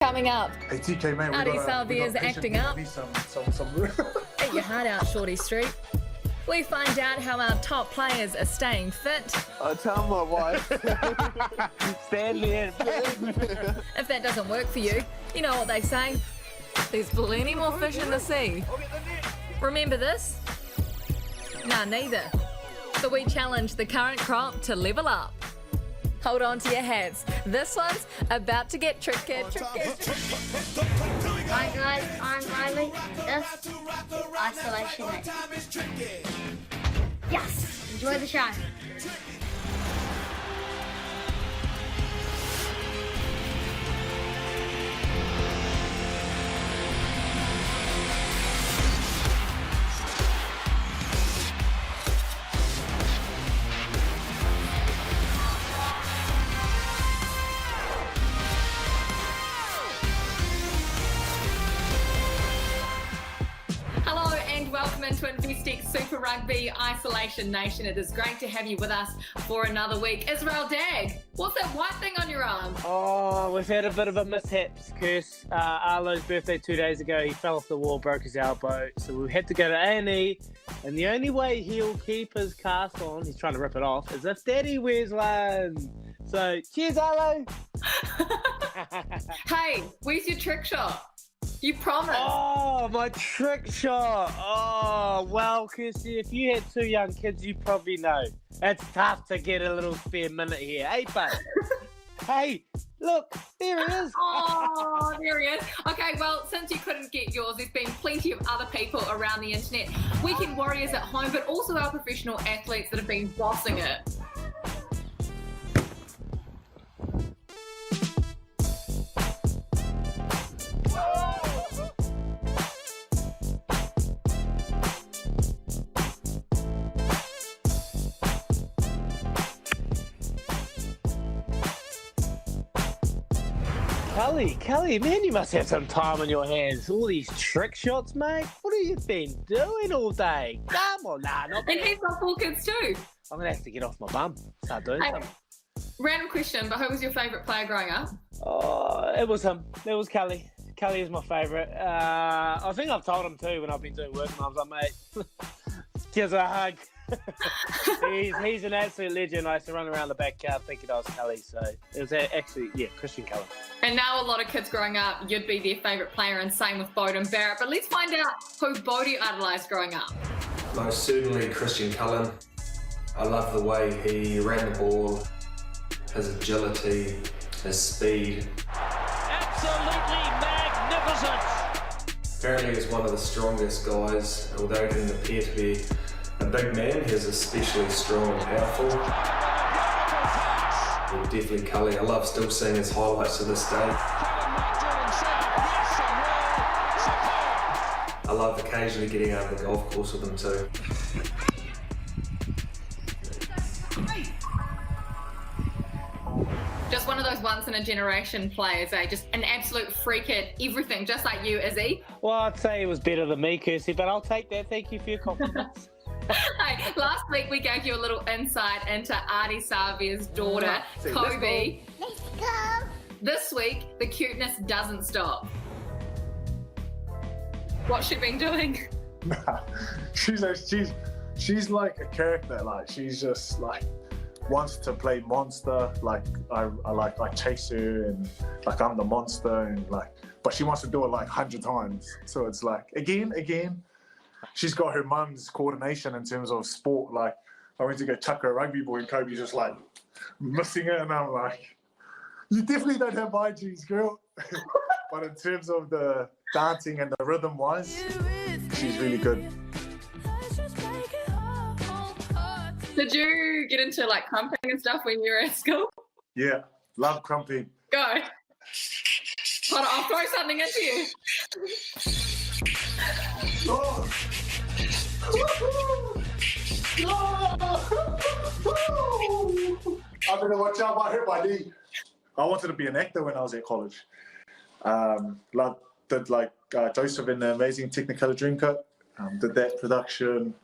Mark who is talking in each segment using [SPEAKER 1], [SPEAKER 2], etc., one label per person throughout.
[SPEAKER 1] Coming up,
[SPEAKER 2] Hey TK, mate,
[SPEAKER 1] Ardie Savea's acting up. Get your heart out, Shorty Street. We find out how our top players are staying fit.
[SPEAKER 3] I tell my wife, Stanley and
[SPEAKER 1] If that doesn't work for you, you know what they say. There's plenty more fish in the sea. Remember this? Nah, neither. So we challenge the current crop to level up. Hold on to your hats. This one's about to get tricky.
[SPEAKER 4] Hi guys, I'm Riley. This is Isolation Nation. Yes! Enjoy the show.
[SPEAKER 1] Welcome into Investec Super Rugby Isolation Nation. It is great to have you with us for another week. Israel Dagg, what's that white thing on your arm?
[SPEAKER 3] Oh, we've had a bit of a mishap, Kirst. Arlo's birthday 2 days ago, he fell off the wall, broke his elbow, so we had to go to A&E, and the only way he'll keep his cast on, he's trying to rip it off, is if Daddy wears one. So, cheers, Arlo!
[SPEAKER 1] Hey, where's your trick shot? You promised.
[SPEAKER 3] Oh, my trick shot. Oh, well, Kirstie, if you had 2 young kids, you probably know. It's tough to get a little spare minute here. Hey, babe. Hey, look, there he is.
[SPEAKER 1] Oh, there he is. Okay, well, since you couldn't get yours, there's been plenty of other people around the internet. Weekend warriors at home, but also our professional athletes that have been bossing it.
[SPEAKER 3] Kelly, man, you must have some time on your hands. All these trick shots, mate. What have you been doing all day? Come on, not
[SPEAKER 1] And
[SPEAKER 3] bad.
[SPEAKER 1] he's got 4 kids too.
[SPEAKER 3] I'm going to have to get off my bum. Start doing something.
[SPEAKER 1] Random question, but who was your favourite player growing up?
[SPEAKER 3] Oh, it was him. It was Kelly. Kelly is my favourite. I think I've told him too when I've been doing work, and I was like, mate, give a hug. he's an absolute legend. I used to run around the backyard thinking I was Kelly, so it was actually, Christian Cullen.
[SPEAKER 1] And now a lot of kids growing up, you'd be their favourite player, and same with Jordie Barrett. But let's find out who Jordie idolised growing up.
[SPEAKER 5] Most certainly Christian Cullen. I love the way he ran the ball, his agility, his speed.
[SPEAKER 6] Absolutely magnificent!
[SPEAKER 5] Apparently he's one of the strongest guys, although he didn't appear to be a big man, he's especially strong and powerful. Yeah, definitely Cully. I love still seeing his highlights to this day. I love occasionally getting out of the golf course with him too.
[SPEAKER 1] Just one of those once-in-a-generation players, eh? Just an absolute freak at everything, just like you, Izzy.
[SPEAKER 3] Well, I'd say he was better than me, Kirstie, but I'll take that. Thank you for your compliments.
[SPEAKER 1] Hey, last week we gave you a little insight into Ardie Savea's daughter, Kobe.
[SPEAKER 4] Let's go!
[SPEAKER 1] This week, the cuteness doesn't stop. What's she been doing?
[SPEAKER 2] she's like a character. Like she's just like wants to play monster. Like I chase her and like I'm the monster and like, but she wants to do it like 100 times. So it's like again. She's got her mum's coordination in terms of sport. Like I went to go chuck her a rugby ball and Kobe's just like missing it, and I'm like, you definitely don't have my genes, girl. But in terms of the dancing and the rhythm wise, she's really good.
[SPEAKER 1] Did you get into like crumping and stuff when you were at school?
[SPEAKER 2] Yeah, love crumping.
[SPEAKER 1] Go. Hold on, I'll throw something into you.
[SPEAKER 2] Oh. I better watch out, I hurt my knee. I wanted to be an actor when I was at college. Did Joseph in the Amazing Technicolor Dreamcoat. Did that production.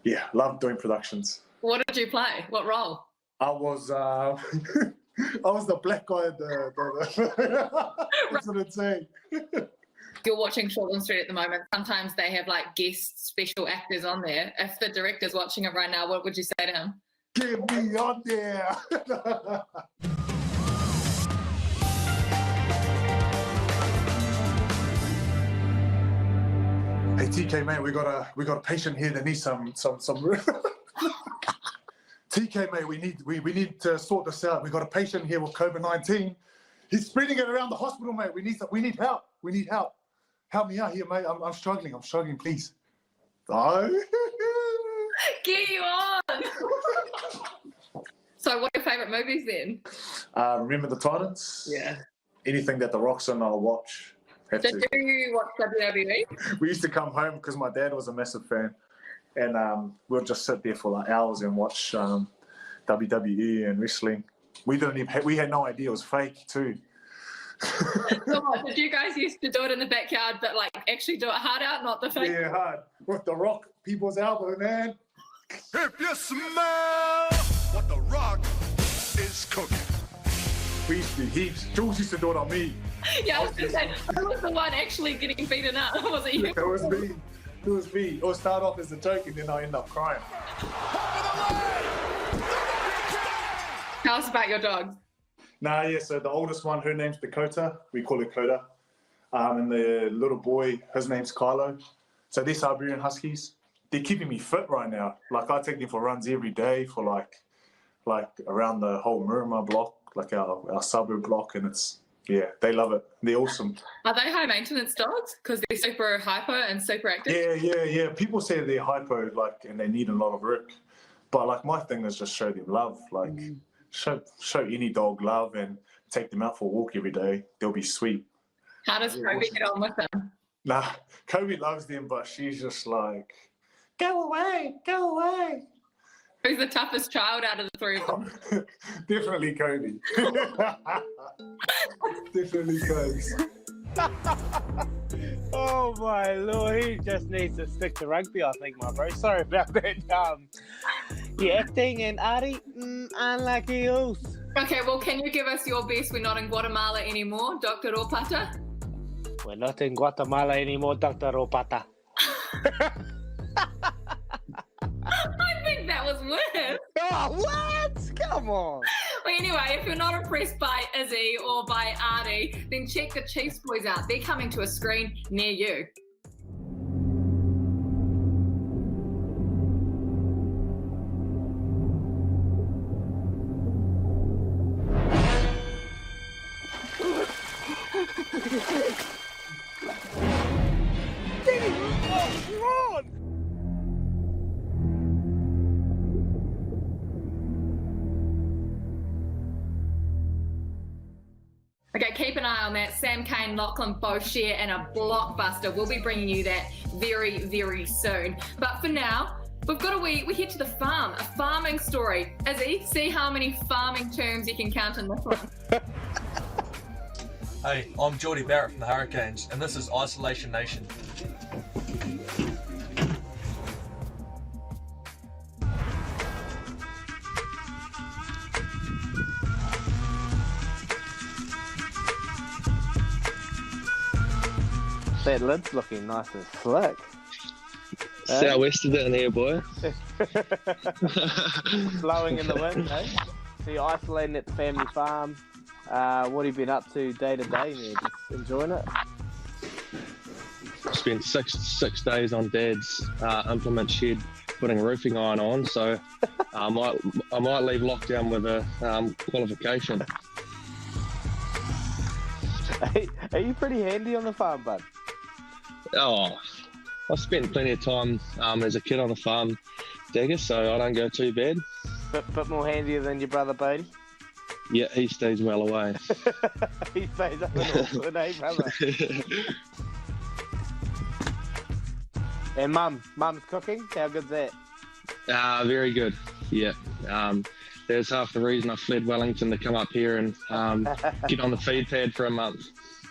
[SPEAKER 2] Yeah, loved doing productions.
[SPEAKER 1] What did you play? What role?
[SPEAKER 2] I was I was the black guy at the that's what it's saying.
[SPEAKER 1] You're watching Shortland Street at the moment. Sometimes they have like guest special actors on there. If the director's watching it right now, what would you say to him?
[SPEAKER 2] Get me on there. Hey TK mate, we got a patient here that needs some TK mate, we need to sort this out. We got a patient here with COVID-19. He's spreading it around the hospital, mate. We need help. Help me out here, mate. I'm struggling, please. Oh.
[SPEAKER 1] Get you on. So what are your favourite movies then?
[SPEAKER 2] Remember the Titans?
[SPEAKER 1] Yeah.
[SPEAKER 2] Anything that The Rock's in, I'll watch.
[SPEAKER 1] Did you watch WWE?
[SPEAKER 2] We used to come home because my dad was a massive fan, and we'll just sit there for like hours and watch WWE and wrestling. We had no idea it was fake too.
[SPEAKER 1] So what, did you guys used to do it in the backyard, but like actually do it hard out, not the fake?
[SPEAKER 2] Yeah, hard with The Rock, people's elbow, man.
[SPEAKER 7] If you smell what The Rock is cooking.
[SPEAKER 2] We used to heaps. Jules used to do it on me.
[SPEAKER 1] Yeah, I was going to say, who was the one actually getting beaten up? Was it you?
[SPEAKER 2] It was me. It was me. It would start off as a joke and then I end up crying.
[SPEAKER 1] Tell us about your dogs.
[SPEAKER 2] So the oldest one, her name's Dakota. We call her Coda. And the little boy, his name's Kylo. So they're Siberian Huskies. They're keeping me fit right now. Like I take them for runs every day for like around the whole Miramar block, like our suburb block, and they love it. They're awesome.
[SPEAKER 1] Are they high maintenance dogs? Because they're super hyper and super active?
[SPEAKER 2] Yeah. People say they're hypo, and they need a lot of work. But like my thing is just show them love. Like show any dog love and take them out for a walk every day. They'll be sweet.
[SPEAKER 1] How does Kobe get on with them?
[SPEAKER 2] Nah, Kobe loves them, but she's just like, go away.
[SPEAKER 1] Who's the toughest child out of the three of them?
[SPEAKER 2] Definitely Kobe. Definitely Kobe.
[SPEAKER 3] Oh my lord, he just needs to stick to rugby, I think, my bro. Sorry about that. Yeah, acting and Ardie, unlucky else.
[SPEAKER 1] Okay, well, can you give us your best? We're not in Guatemala anymore, Dr. Ropata.
[SPEAKER 3] We're not in Guatemala anymore, Dr. Ropata.
[SPEAKER 1] I think that was worse.
[SPEAKER 3] Oh, what? Come on.
[SPEAKER 1] Well, anyway, if you're not impressed by Izzy or by Ardie, then check the Chiefs boys out. They're coming to a screen near you. Okay, keep an eye on that. Sam Kane, Lachlan both share in a blockbuster. We'll be bringing you that very, very soon. But for now, we head to the farm, a farming story. Izzy, see how many farming terms you can count in this one.
[SPEAKER 8] Hey, I'm Jordie Barrett from the Hurricanes, and this is Isolation Nation.
[SPEAKER 3] That lid's looking nice and slick.
[SPEAKER 9] Southwester down there, boy.
[SPEAKER 3] Blowing in the wind, eh? So you're isolating at the family farm. What have you been up to day to day, man? Just enjoying it?
[SPEAKER 9] Spent six days on Dad's implement shed putting a roofing iron on, so I might leave lockdown with a qualification.
[SPEAKER 3] Are you pretty handy on the farm, bud?
[SPEAKER 9] Oh, I spent plenty of time as a kid on the farm, Dagg, so I don't go too bad.
[SPEAKER 3] Bit more handier than your brother Bodie?
[SPEAKER 9] Yeah, he stays well away.
[SPEAKER 3] He stays up in Auckland, eh, brother? And Mum's cooking? How good's that?
[SPEAKER 9] Very good, yeah. There's half the reason I fled Wellington to come up here and get on the feed pad for a month.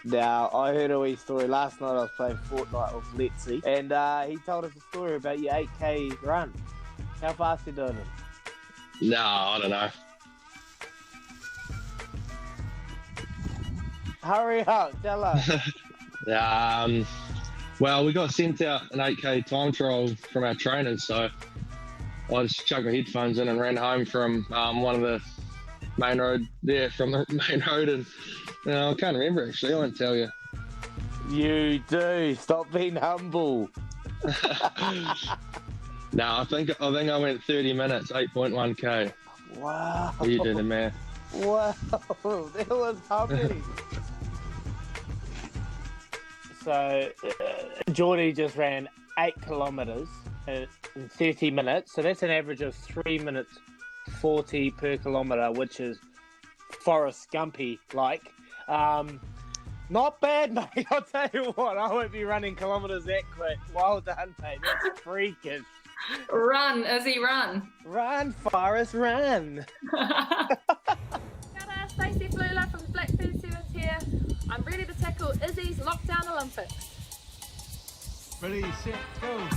[SPEAKER 3] Now, I heard a wee story. Last night I was playing Fortnite with Letzi, and he told us a story about your 8K run. How fast are you doing it?
[SPEAKER 9] No, I don't know.
[SPEAKER 3] Hurry up, tell us.
[SPEAKER 9] Well, we got sent out an 8K time trial from our trainers, so I just chucked my headphones in and ran home from one of the main road there, from the main road, and I can't remember actually. I won't tell you.
[SPEAKER 3] You do. Stop being humble.
[SPEAKER 9] No, I think I went 30 minutes, 8.1K.
[SPEAKER 3] Wow.
[SPEAKER 9] You did the math.
[SPEAKER 3] Wow, that was humbling. So, Jordie just ran 8 kilometres in 30 minutes. So that's an average of 3 minutes 40 per kilometre, which is Forrest Gumpy-like. Not bad, mate. I'll tell you what, I won't be running kilometres that quick. Well done, mate. That's freakish.
[SPEAKER 1] Run, Izzy, run.
[SPEAKER 3] Run, Forrest, run.
[SPEAKER 1] Kia ora, Stacey Fluhler from Black 37's here. I'm ready to tackle Izzy's Lockdown Olympics.
[SPEAKER 10] Ready, set, go.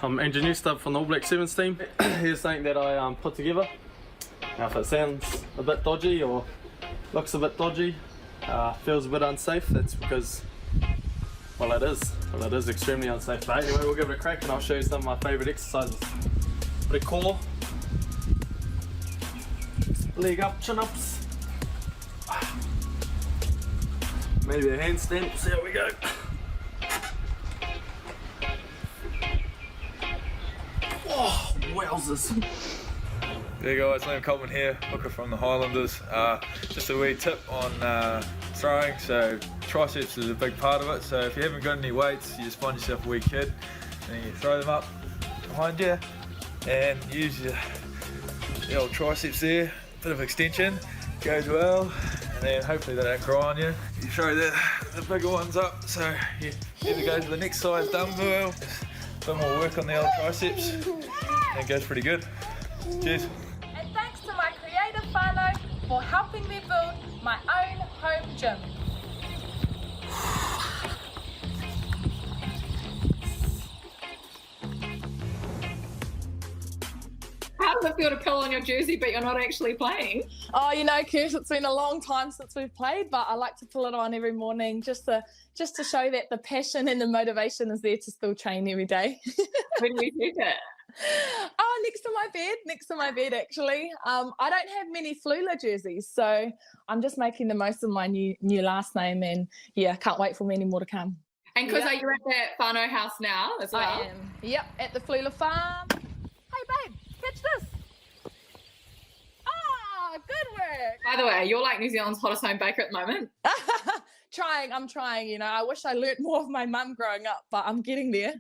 [SPEAKER 11] I'm Andrew Newstubb from the All Black Sevens team. Here's something that I put together. Now if it sounds a bit dodgy or looks a bit dodgy, feels a bit unsafe, that's because, well it is extremely unsafe. But anyway, we'll give it a crack and I'll show you some of my favourite exercises. Bit of core, leg up, chin ups, maybe a handstand, see how we go. Oh, wowzers.
[SPEAKER 8] There you guys, Liam Cullen here, hooker from the Highlanders. Just a wee tip on throwing, so triceps is a big part of it, so if you haven't got any weights, you just find yourself a wee kid and you throw them up behind you and use the old triceps there, bit of extension, goes well, and then hopefully they don't cry on you. You throw the bigger ones up, so you either go to the next size dumbbell, a bit more work on the old triceps, and it goes pretty good. Cheers.
[SPEAKER 1] And thanks to my creative whānau for helping me build my own home gym. How does it feel to pull on your jersey but you're not actually playing?
[SPEAKER 12] Oh, you know, Kirs, it's been a long time since we've played, but I like to pull it on every morning just to show that the passion and the motivation is there to still train every day.
[SPEAKER 1] When do you keep it?
[SPEAKER 12] Oh, next to my bed actually. I don't have many Fluhler jerseys, so I'm just making the most of my new last name, and yeah, can't wait for many more to come.
[SPEAKER 1] And because you're at that whānau house now as well?
[SPEAKER 12] I am. Yep, at the Fluhler farm. Hey babe, catch this. Ah, good work.
[SPEAKER 1] By the way, you're like New Zealand's hottest home baker at the moment.
[SPEAKER 12] I'm trying, you know. I wish I learnt more of my mum growing up, but I'm getting there.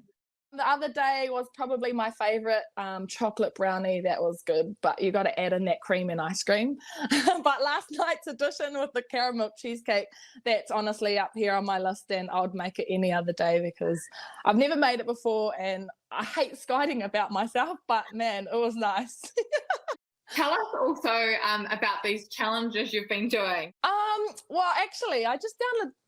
[SPEAKER 12] The other day was probably my favourite chocolate brownie. That was good, but you got to add in that cream and ice cream. But last night's edition with the caramel cheesecake, that's honestly up here on my list, and I would make it any other day because I've never made it before and I hate skiting about myself, but man, it was nice.
[SPEAKER 1] Tell us also about these challenges you've been doing.
[SPEAKER 12] Well, actually, I just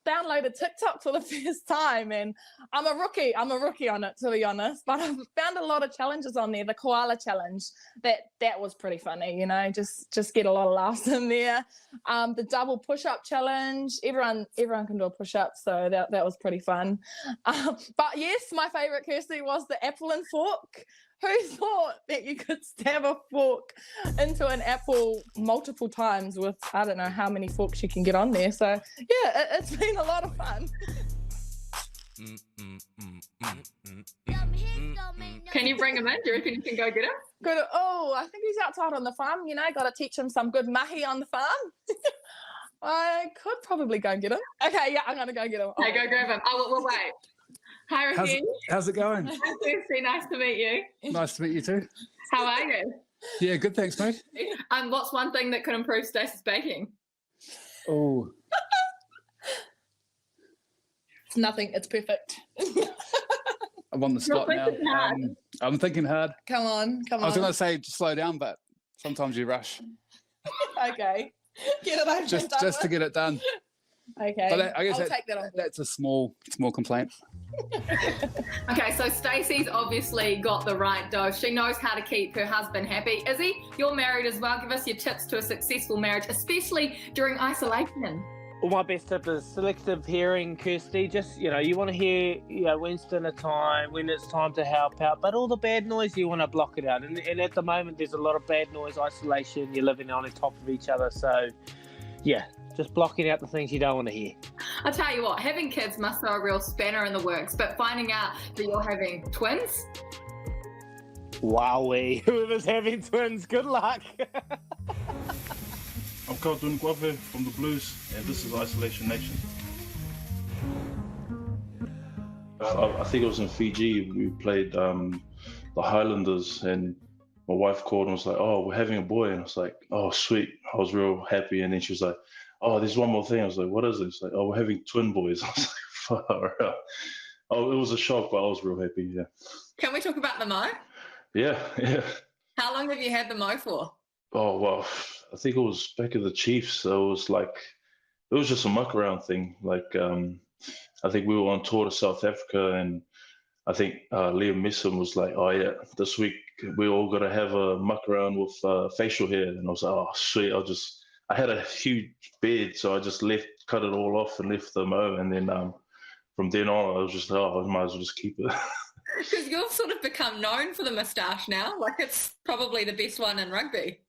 [SPEAKER 12] downloaded TikTok for the first time, and I'm a rookie on it, to be honest. But I've found a lot of challenges on there. The koala challenge, that was pretty funny, you know, just get a lot of laughs in there. The double push-up challenge, everyone can do a push-up, so that was pretty fun. But yes, my favourite, Kirstie, was the apple and fork. Who thought that you could stab a fork into an apple multiple times with, I don't know how many forks you can get on there. So, yeah, it's been a lot of fun.
[SPEAKER 1] Can you bring him in? Do you reckon you can go get him?
[SPEAKER 12] Good. Oh, I think he's outside on the farm, you know, got to teach him some good mahi on the farm. I could probably go and get him. Okay, yeah, I'm going to go get him.
[SPEAKER 1] Okay, go grab him. Oh, we'll wait. Hi, Ricky.
[SPEAKER 10] How's it going?
[SPEAKER 1] Hi, Kirstie. Nice to meet you.
[SPEAKER 10] Nice to meet you too.
[SPEAKER 1] How are you?
[SPEAKER 10] Yeah, good, thanks, mate.
[SPEAKER 1] What's one thing that could improve Stacey's baking?
[SPEAKER 10] Oh,
[SPEAKER 12] It's nothing. It's perfect.
[SPEAKER 10] I'm on the spot now.
[SPEAKER 4] thinking hard.
[SPEAKER 10] I'm thinking hard.
[SPEAKER 12] Come on.
[SPEAKER 10] I was going to say slow down, but sometimes you rush
[SPEAKER 12] Okay. Get it over
[SPEAKER 10] just
[SPEAKER 12] and done
[SPEAKER 10] to get it done.
[SPEAKER 12] with. Okay.
[SPEAKER 10] But I guess
[SPEAKER 12] I'll take that on.
[SPEAKER 10] that's a small complaint.
[SPEAKER 1] Okay, so Stacey's obviously got the right dose. She knows how to keep her husband happy. Izzy, you're married as well. Give us your tips to a successful marriage, especially during isolation.
[SPEAKER 3] Well, my best tip is selective hearing, Kirstie. Just, you want to hear, when's dinner time, when it's time to help out. But all the bad noise, you want to block it out. And at the moment, there's a lot of bad noise, isolation. You're living on top of each other. So, yeah, just blocking out the things you don't want to hear.
[SPEAKER 1] I'll tell you what, having kids must throw a real spanner in the works, but finding out that you're having twins?
[SPEAKER 3] Wowee. Whoever's having twins, good luck.
[SPEAKER 13] I'm Cullen from the Blues, and this is Isolation Nation. I think it was in Fiji. We played the Highlanders, and my wife called and was like, "Oh, we're having a boy," and I was like, "Oh, sweet." I was real happy, and then she was like, "Oh, there's one more thing." I was like, "What is it?" She's like, "Oh, we're having twin boys." I was like, "Far out." Oh, it was a shock, but I was real happy. Yeah.
[SPEAKER 1] Can we talk about the Mo?
[SPEAKER 13] Yeah.
[SPEAKER 1] How long have you had the Mo for?
[SPEAKER 13] Oh well, I think it was back at the Chiefs. So it was just a muck around thing. I think we were on tour to South Africa, and I think Liam Missum was like, "Oh yeah, this week we all got to have a muck around with facial hair." And I was like, "Oh sweet!" I had a huge beard, so I just cut it all off and left the mo. And then from then on, I was just, I might as well just keep it.
[SPEAKER 1] Because you've sort of become known for the moustache now. Like, it's probably the best one in rugby.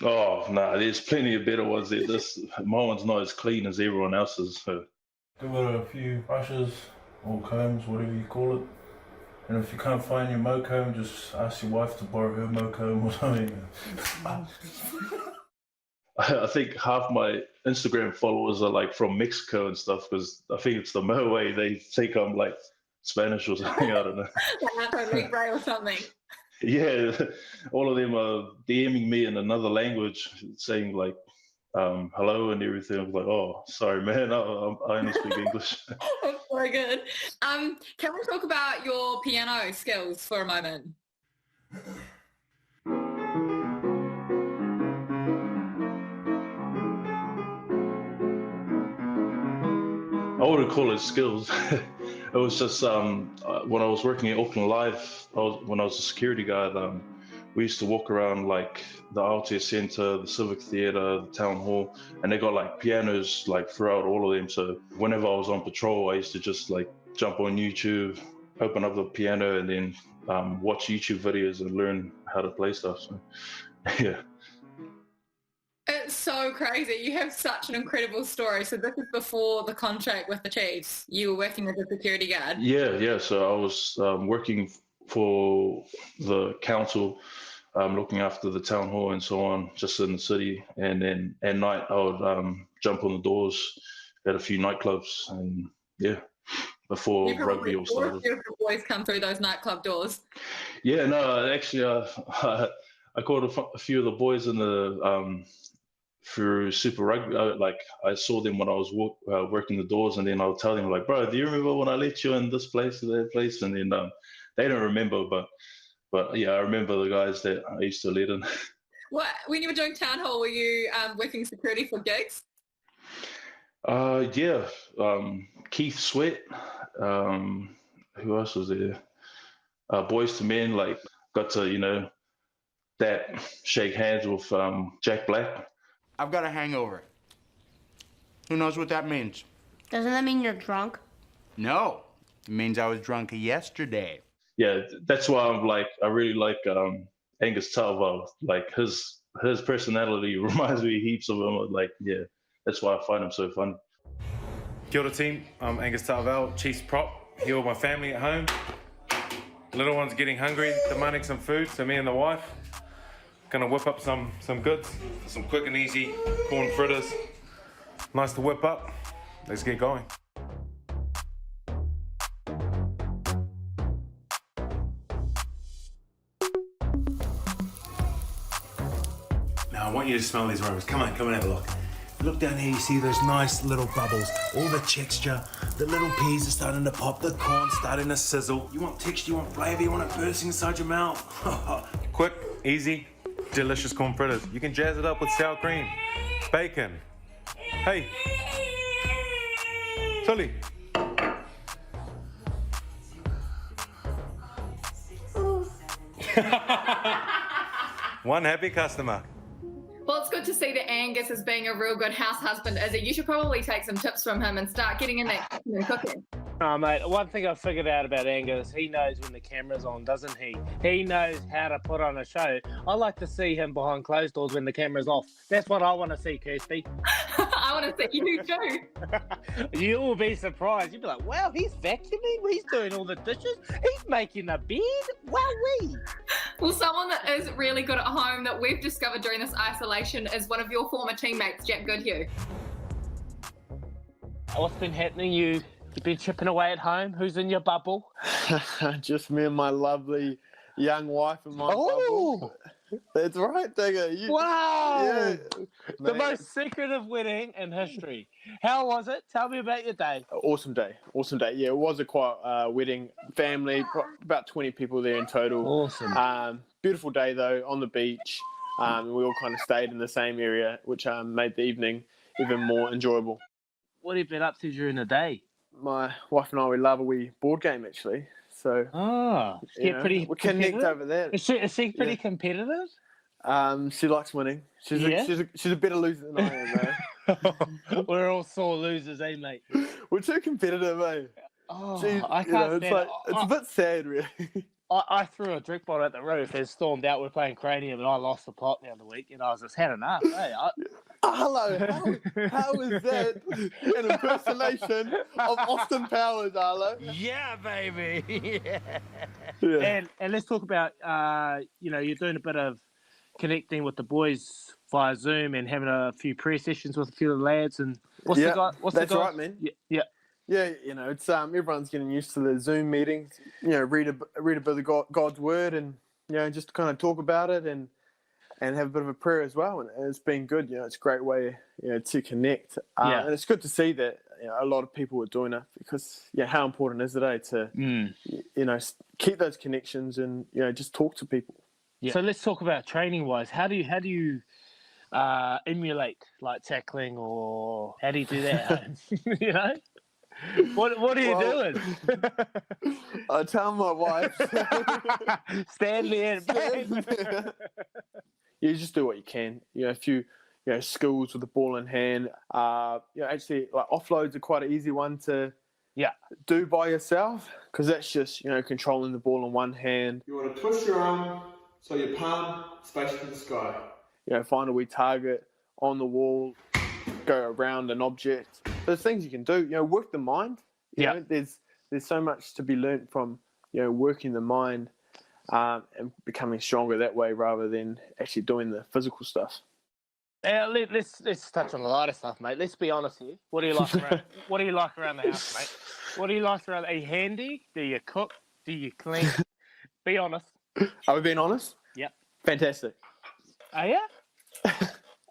[SPEAKER 13] Oh no, there's plenty of better ones there. My one's not as clean as everyone else's. So.
[SPEAKER 14] Give it a few brushes or combs, whatever you call it. And if you can't find your mo comb, just ask your wife to borrow her mo comb or something.
[SPEAKER 13] I think half my Instagram followers are like from Mexico and stuff, because I think it's the mo way. They think I'm like Spanish or something. I don't know.
[SPEAKER 1] Like Nacho Libre or something.
[SPEAKER 13] Yeah, all of them are DMing me in another language, saying like hello and everything. I'm like, oh, sorry, man, I only speak English.
[SPEAKER 1] That's so good. Can we talk about your piano skills for a moment?
[SPEAKER 13] I wouldn't call it skills. It was just when I was working at Auckland Live, when I was a security guard, we used to walk around like the Aotea Centre, the Civic Theatre, the Town Hall, and they got like pianos like throughout all of them. So whenever I was on patrol, I used to just like jump on YouTube, open up the piano, and then watch YouTube videos and learn how to play stuff. So, yeah.
[SPEAKER 1] It's so crazy. You have such an incredible story. So this is before the contract with the Chiefs. You were working as a security guard.
[SPEAKER 13] Yeah. So I was working for the council, looking after the town hall and so on, just in the city. And then at night, I would jump on the doors at a few nightclubs, and yeah, before rugby all started.
[SPEAKER 1] Beautiful boys come through those nightclub doors.
[SPEAKER 13] Yeah, no, actually, I caught a few of the boys in the through Super Rugby. I saw them when I was working the doors, and then I would tell them like, "Bro, do you remember when I let you in this place or that place?" And then they don't remember, but yeah, I remember the guys that I used to let in.
[SPEAKER 1] What, when you were doing town hall, were you working security for gigs?
[SPEAKER 13] Yeah, Keith Sweat. Who else was there? Boys to Men. Like, got to that shake hands with Jack Black.
[SPEAKER 15] I've got a hangover. Who knows what that means?
[SPEAKER 4] Doesn't that mean you're drunk?
[SPEAKER 15] No, it means I was drunk yesterday.
[SPEAKER 13] Yeah, that's why I really like Angus Ta'avao. Like his personality reminds me heaps of him. Like, yeah, that's why I find him so fun.
[SPEAKER 16] Kia ora team, I'm Angus Ta'avao, Chiefs prop, here with my family at home. The little one's getting hungry, demanding some food, so me and the wife gonna whip up some goods, some quick and easy corn fritters. Nice to whip up. Let's get going. Now I want you to smell these aromas. Come on, have a look.
[SPEAKER 17] Look down here, you see those nice little bubbles, all the texture, the little peas are starting to pop, the corn's starting to sizzle. You want texture, you want flavour, you want it bursting inside your mouth.
[SPEAKER 16] Quick, easy, delicious corn fritters. You can jazz it up with sour cream, bacon. Hey, Saili. One happy customer.
[SPEAKER 1] Well, it's good to see that Angus is being a real good house husband, is it? You should probably take some tips from him and start getting in that kitchen and cooking.
[SPEAKER 3] Oh, mate, one thing I figured out about Angus, he knows when the camera's on, doesn't he? He knows how to put on a show. I like to see him behind closed doors when the camera's off. That's what I want to see, Kirstie.
[SPEAKER 1] I want to see you too.
[SPEAKER 3] You will be surprised. You'll be like, wow, he's vacuuming, he's doing all the dishes, he's making a bed. Wowee.
[SPEAKER 1] Well, someone that is really good at home that we've discovered during this isolation is one of your former teammates, Jack Goodhue.
[SPEAKER 3] What's been happening? You've been chipping away at home? Who's in your bubble?
[SPEAKER 18] Just me and my lovely young wife in my bubble. That's right, Dagg.
[SPEAKER 3] Wow!
[SPEAKER 18] Yeah,
[SPEAKER 3] the
[SPEAKER 18] mate.
[SPEAKER 3] most secretive wedding in history. How was it? Tell me about your day.
[SPEAKER 18] Awesome day. Yeah, it was a quiet wedding. Family, about 20 people there in total.
[SPEAKER 3] Awesome.
[SPEAKER 18] Beautiful day though, on the beach. We all kind of stayed in the same area, which made the evening even more enjoyable.
[SPEAKER 3] What have you been up to during the day?
[SPEAKER 18] My wife and I, we love a wee board game actually. So
[SPEAKER 3] Pretty
[SPEAKER 18] we connect over that.
[SPEAKER 3] Is she pretty competitive?
[SPEAKER 18] She likes winning. She's a better loser than I am, though.
[SPEAKER 3] We're all sore losers, eh, mate?
[SPEAKER 18] We're too competitive, eh?
[SPEAKER 3] Oh,
[SPEAKER 18] She's,
[SPEAKER 3] I can't stand it.
[SPEAKER 18] It's a bit sad, really.
[SPEAKER 3] I threw a drink bottle at the roof and stormed out. We're playing Cranium, and I lost the plot the other week, and I was just had enough. Hey,
[SPEAKER 18] Hello, how is that an impersonation of Austin Powers, Arlo?
[SPEAKER 3] Yeah, baby.
[SPEAKER 18] Yeah.
[SPEAKER 3] And let's talk about you're doing a bit of connecting with the boys via Zoom and having a few prayer sessions with a few of the lads. And what's the guy?
[SPEAKER 18] That's right, man.
[SPEAKER 3] Yeah.
[SPEAKER 18] Yeah, it's everyone's getting used to the Zoom meetings. Read a bit of God's word, and just kind of talk about it, and have a bit of a prayer as well. And it's been good. It's a great way to connect. And it's good to see that a lot of people are doing it, because how important is it to keep those connections and just talk to people.
[SPEAKER 3] Yeah. So let's talk about training wise. How do you emulate like tackling, or how do you do that? What are you doing?
[SPEAKER 18] I tell my wife,
[SPEAKER 3] Stanley and
[SPEAKER 18] you just do what you can. A few skills with the ball in hand. Actually, like offloads are quite an easy one to do by yourself, because that's just controlling the ball in one hand. You want to twist your arm so your palm is facing the sky. Find a wee target on the wall, go around an object. There's things you can do. Work the mind. There's so much to be learnt from working the mind and becoming stronger that way, rather than actually doing the physical stuff.
[SPEAKER 3] Let's touch on a lot of stuff, mate. Let's be honest here. What do you like around? What do you like around the house, mate? What do you like around? Are you handy? Do you cook? Do you clean? Be honest.
[SPEAKER 18] Are we being honest?
[SPEAKER 3] Yep.
[SPEAKER 18] Fantastic.
[SPEAKER 3] Are you?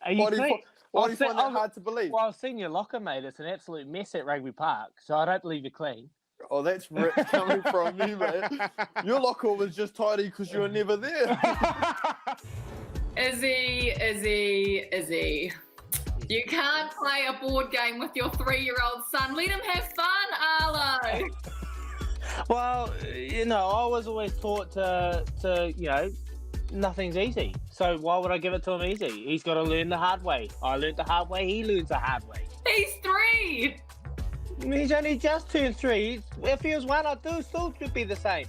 [SPEAKER 3] Are you clean?
[SPEAKER 18] Why do you find that hard to believe?
[SPEAKER 3] Well, I've seen your locker, mate. It's an absolute mess at Rugby Park, so I don't believe you're clean.
[SPEAKER 18] Oh, that's rich coming from you, mate. Your locker was just tidy because you were never there.
[SPEAKER 1] Izzy. You can't play a board game with your 3-year-old son. Let him have fun, Arlo.
[SPEAKER 3] Well, I was always taught to nothing's easy. So why would I give it to him easy? He's got to learn the hard way. I learned the hard way. He learns the hard way.
[SPEAKER 1] He's 3.
[SPEAKER 3] He's only just turned 3. If he was 1 or 2, still should be the same.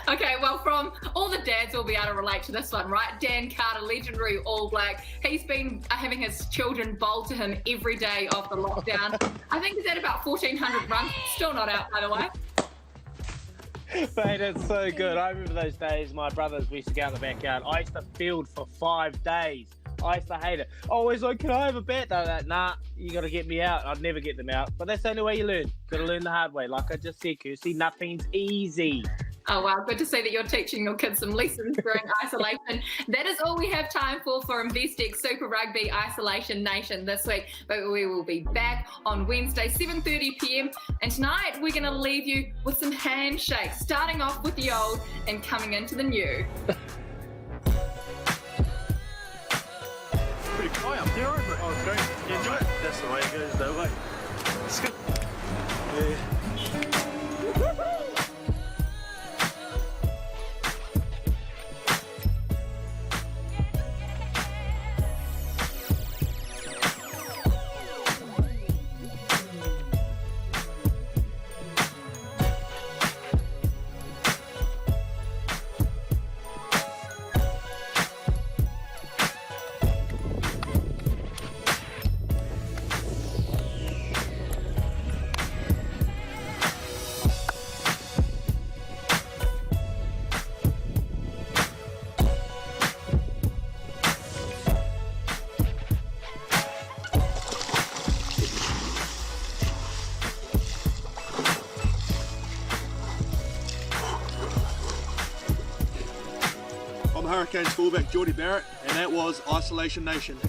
[SPEAKER 1] Okay, well, from all the dads will be able to relate to this one, right? Dan Carter, legendary All Black. He's been having his children bowl to him every day of the lockdown. I think he's at about 1,400 runs. Still not out, by the way.
[SPEAKER 3] Mate, it's so good. I remember those days. My brothers, we used to go out in the backyard. I used to field for 5 days. I used to hate it. Always like, can I have a bet? They're like, nah, you got to get me out. I'd never get them out. But that's the only way you learn. Got to learn the hard way. Like I just said, Kirstie, nothing's easy.
[SPEAKER 1] Oh, wow. Good to see that you're teaching your kids some lessons during isolation. That is all we have time for Investec Super Rugby Isolation Nation this week. But we will be back on Wednesday, 7:30 p.m. And tonight, we're going to leave you with some handshakes, starting off with the old and coming into the new.
[SPEAKER 19] Pretty quiet up there, isn't it? Oh, it's great. You enjoy it? That's the way it goes, that way. It's good. Yeah.
[SPEAKER 20] Hurricanes fullback Jordie Barrett, and that was Isolation Nation.